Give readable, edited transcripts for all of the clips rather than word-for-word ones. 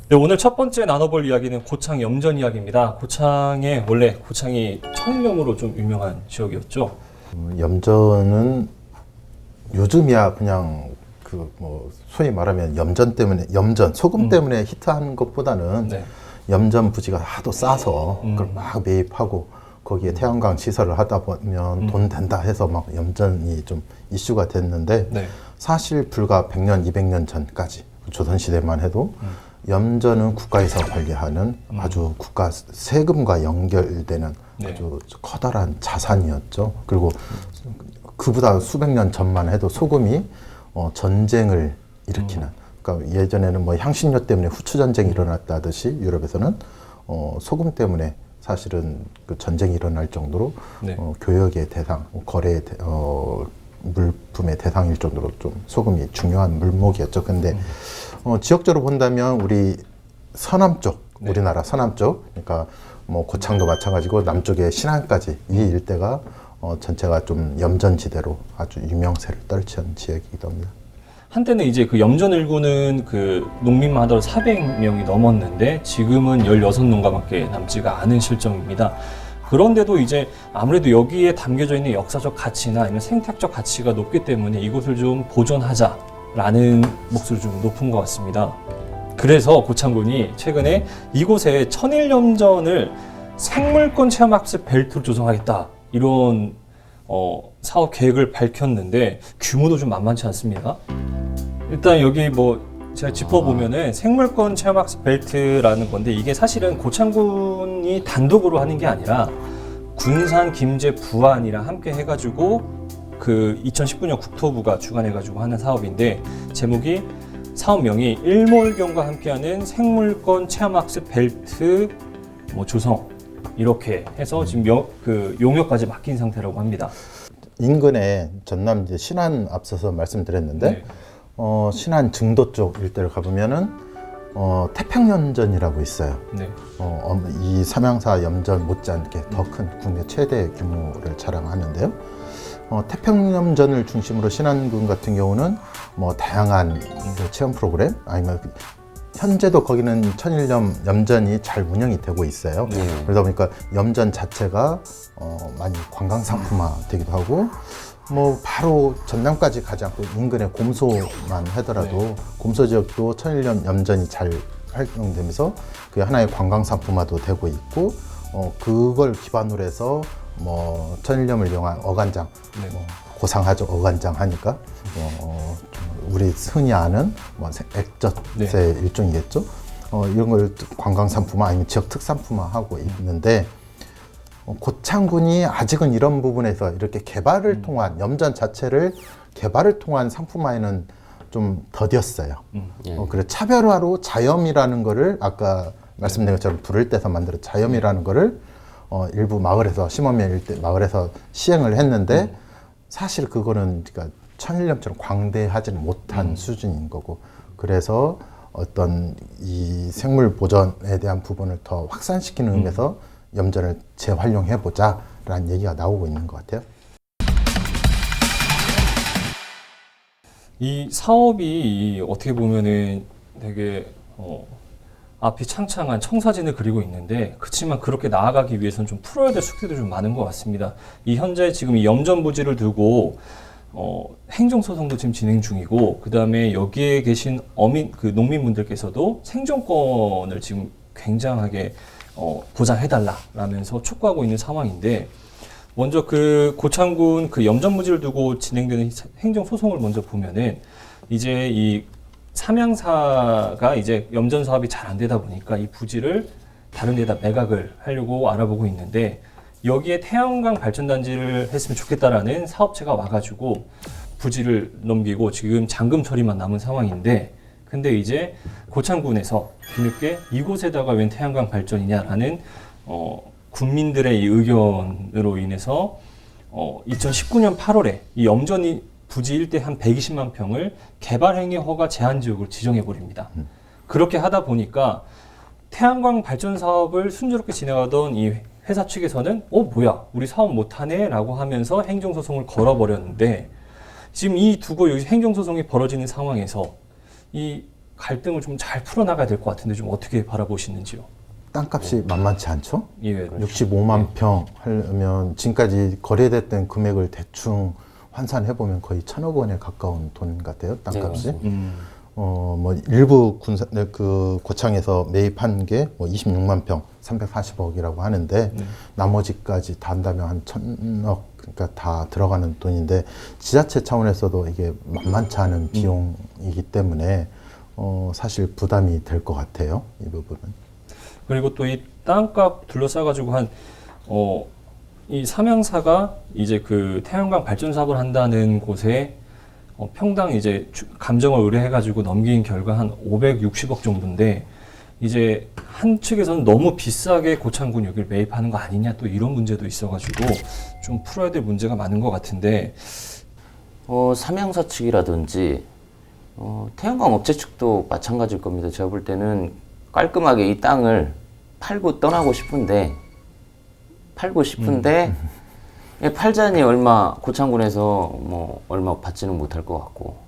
네, 오늘 첫 번째 나눠볼 이야기는 고창 염전 이야기입니다. 원래 고창이 천일염으로 좀 유명한 지역이었죠. 염전은 요즘이야 그냥 그 뭐 소위 말하면 염전 소금 때문에 히트하는 것보다는 네. 염전 부지가 하도 싸서 그걸 막 매입하고 거기에 태양광 시설을 하다 보면 돈 된다 해서 막 염전이 좀 이슈가 됐는데 네. 사실 불과 100년, 200년 전까지 조선시대만 해도 염전은 국가에서 관리하는 아주 국가 세금과 연결되는 네. 아주 커다란 자산이었죠. 그리고 그보다 수백 년 전만 해도 소금이 전쟁을 일으키는, 그러니까 예전에는 뭐 향신료 때문에 후추 전쟁이 일어났다듯이 유럽에서는 소금 때문에 사실은 그 전쟁이 일어날 정도로 네. 교역의 대상, 물품의 대상일 정도로 좀 소금이 중요한 물목이었죠. 근데 지역적으로 본다면 우리 서남 쪽, 네. 우리나라 서남 쪽, 그러니까 뭐 고창도 마찬가지고 남쪽의 신안까지 이 일대가 전체가 좀 염전지대로 아주 유명세를 떨친 지역이기도 합니다. 한때는 이제 그 염전 일구는 그 농민만 하더라도 400명이 넘었는데 지금은 16농가밖에 남지가 않은 실정입니다. 그런데도 이제 아무래도 여기에 담겨져 있는 역사적 가치나 아니면 생태학적 가치가 높기 때문에 이곳을 좀 보존하자라는 목소리 좀 높은 것 같습니다. 그래서 고창군이 최근에 이곳에 천일염전을 생물권 체험학습 벨트로 조성하겠다 이런 사업 계획을 밝혔는데 규모도 좀 만만치 않습니다. 일단 여기 뭐 제가 짚어보면은 생물권 체험학습 벨트라는 건데 이게 사실은 고창군이 단독으로 하는 게 아니라 군산, 김제, 부안이랑 함께 해가지고 그 2019년 국토부가 주관해가지고 하는 사업인데 제목이 사업명이 일몰경과 함께하는 생물권 체험학습 벨트 뭐 조성 이렇게 해서 지금 그 용역까지 맡긴 상태라고 합니다. 인근에 전남 이제 신안 앞서서 말씀드렸는데 네. 신안 증도 쪽 일대를 가보면은 태평염전이라고 있어요. 네. 이 삼양사 염전 못지않게 더 큰 국내 최대 규모를 자랑하는데요. 태평염전을 중심으로 신안군 같은 경우는 뭐 다양한 그 체험 프로그램 아니면 현재도 거기는 염전이 잘 운영이 되고 있어요. 그러다 보니까 염전 자체가 많이 관광 상품화 되기도 하고 뭐 바로 전남까지 가지 않고 인근의 곰소만 하더라도 곰소 지역도 염전이 잘 활용되면서 그게 하나의 관광 상품화도 되고 있고 그걸 기반으로 해서 뭐 천일염을 이용한 어간장, 네. 뭐 고상하죠. 어간장 하니까 우리 흔히 아는 뭐 액젓의 일종이겠죠. 이런 걸 관광 상품화 아니면 지역 특산품화하고 있는데 고창군이 아직은 이런 부분에서 이렇게 개발을 통한 염전 자체를 개발을 통한 상품화에는 좀 더뎠어요. 그래서 차별화로 자염이라는 거를 아까 말씀드린 것처럼 불을 떼서 만들어 자염이라는 거를 일부 마을에서 심원면 일대 마을에서 시행을 했는데 사실 그거는 그러니까 천일염처럼 광대하지는 못한 수준인 거고 그래서 어떤 이 생물 보존에 대한 부분을 더 확산시키는 의미에서 염전을 재활용해 보자라는 얘기가 나오고 있는 것 같아요. 이 사업이 어떻게 보면은 되게 앞이 창창한 청사진을 그리고 있는데 그렇지만 그렇게 나아가기 위해서는 좀 풀어야 될 숙제도 좀 많은 것 같습니다. 이 현재 지금 이 염전 부지를 두고 행정소송도 지금 진행 중이고 그 다음에 여기에 계신 그 농민분들께서도 생존권을 지금 굉장하게 보장해달라라면서 촉구하고 있는 상황인데 먼저 그 고창군 그 염전 부지를 두고 진행되는 행정소송을 먼저 보면은 이제 이 삼양사가 이제 염전 사업이 잘 안 되다 보니까 이 부지를 다른 데다 매각을 하려고 알아보고 있는데 여기에 태양광 발전단지를 했으면 좋겠다라는 사업체가 와가지고 부지를 넘기고 지금 잔금 처리만 남은 상황인데 근데 이제 고창군에서 뒤늦게 이곳에다가 웬 태양광 발전이냐라는 군민들의 이 의견으로 인해서 2019년 8월에 이 염전이 부지 일대 한 120만 평을 개발행위 허가 제한 지역으로 지정해 버립니다. 그렇게 하다 보니까 태양광 발전 사업을 순조롭게 진행하던 이 회사 측에서는 뭐야 우리 사업 못하네 라고 하면서 행정소송을 걸어버렸는데 지금 이 두고 여기 행정소송이 벌어지는 상황에서 이 갈등을 좀 잘 풀어나가야 될 것 같은데 좀 어떻게 바라보시는지요? 땅값이 만만치 않죠? 예, 65만 평 하려면 지금까지 거래됐던 금액을 대충 환산해 보면 거의 1,000억 원에 가까운 돈 같아요. 땅값이. 뭐 일부 그 고창에서 매입한 게 뭐 26만 평, 340억이라고 하는데 나머지까지 다 한다면 한 1,000억, 그러니까 다 들어가는 돈인데 지자체 차원에서도 이게 만만치 않은 비용이기 때문에 사실 부담이 될 것 같아요. 이 부분은. 그리고 또 이 땅값 둘러싸가지고 이 삼양사가 이제 그 태양광 발전 사업을 한다는 곳에 평당 이제 감정을 의뢰해가지고 넘긴 결과 한 560억 정도인데 이제 한 측에서는 너무 비싸게 고창군 여기를 매입하는 거 아니냐 또 이런 문제도 있어가지고 좀 풀어야 될 문제가 많은 것 같은데 삼양사 측이라든지 태양광 업체 측도 마찬가지일 겁니다. 제가 볼 때는 깔끔하게 이 땅을 팔고 떠나고 싶은데 팔자니 얼마 고창군에서 뭐 얼마 받지는 못할 것 같고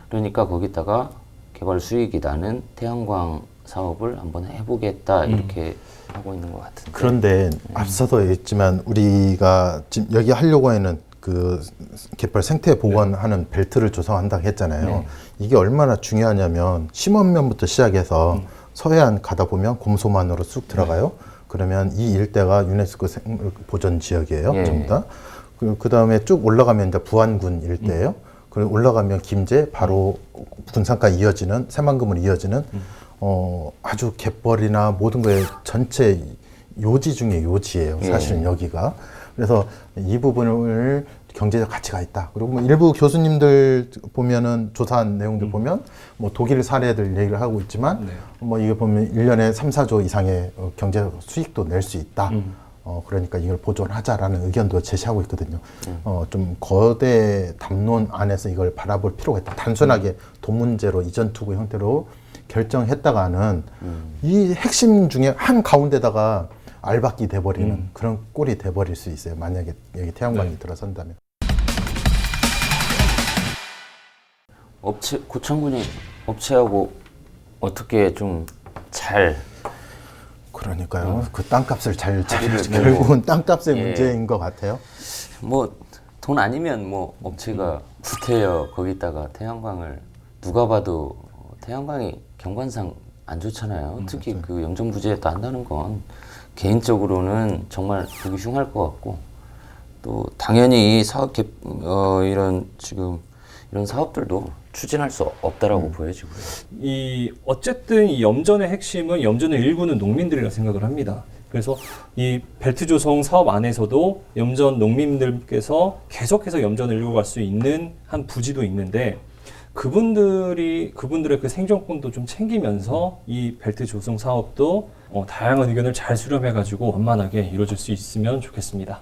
그러니까 거기다가 개발 수익이 나는 태양광 사업을 한번 해보겠다 이렇게 하고 있는 것 같은데 그런데 앞서도 얘기했지만 우리가 지금 여기 하려고 하는 그 갯벌 생태 복원하는 벨트를 조성한다고 했잖아요. 이게 얼마나 중요하냐면 심원면부터 시작해서 서해안 가다 보면 곰소만으로 쑥 들어가요. 그러면 이 일대가 유네스코 보전 지역이에요. 전부 다. 그 다음에 쭉 올라가면 이제 부안군 일대예요. 그리고 올라가면 김제 바로 군산까지 이어지는 새만금으로 이어지는 아주 갯벌이나 모든 거에 전체 요지 중에 요지예요. 사실은 여기가. 그래서 이 부분을 경제적 가치가 있다. 그리고 뭐 일부 교수님들 보면은 조사한 내용들 보면 뭐 독일 사례들 얘기를 하고 있지만 뭐 이게 보면 1년에 3, 4조 이상의 경제적 수익도 낼 수 있다. 그러니까 이걸 보존하자라는 의견도 제시하고 있거든요. 좀 거대 담론 안에서 이걸 바라볼 필요가 있다. 단순하게 돈 문제로 이전 투구 형태로 결정했다가는 이 핵심 중에 한 가운데다가 알박기 돼버리는 그런 꼴이 돼버릴 수 있어요. 만약에 여기 태양광이 들어선다면. 고창군이 업체하고 어떻게 좀 잘 그러니까요. 그 땅값을 잘 합의를 결국은 땅값의 문제인 것 같아요. 뭐 돈 아니면 뭐 업체가 구태여 거기다가 태양광을 누가 봐도 태양광이 경관상 안 좋잖아요. 특히 그 영전부지에다 한다는 건 개인적으로는 정말 보기 흉할 것 같고 또 당연히 사업 이런 사업들도 추진할 수 없다라고 보여지고요. 어쨌든 이 염전의 핵심은 염전의 일부는 농민들이라 생각을 합니다. 그래서 이 벨트 조성 사업 안에서도 염전 농민들께서 계속해서 염전을 일고 갈 수 있는 한 부지도 있는데 그분들의 그 생존권도 좀 챙기면서 이 벨트 조성 사업도 다양한 의견을 잘 수렴해가지고 원만하게 이루어질 수 있으면 좋겠습니다.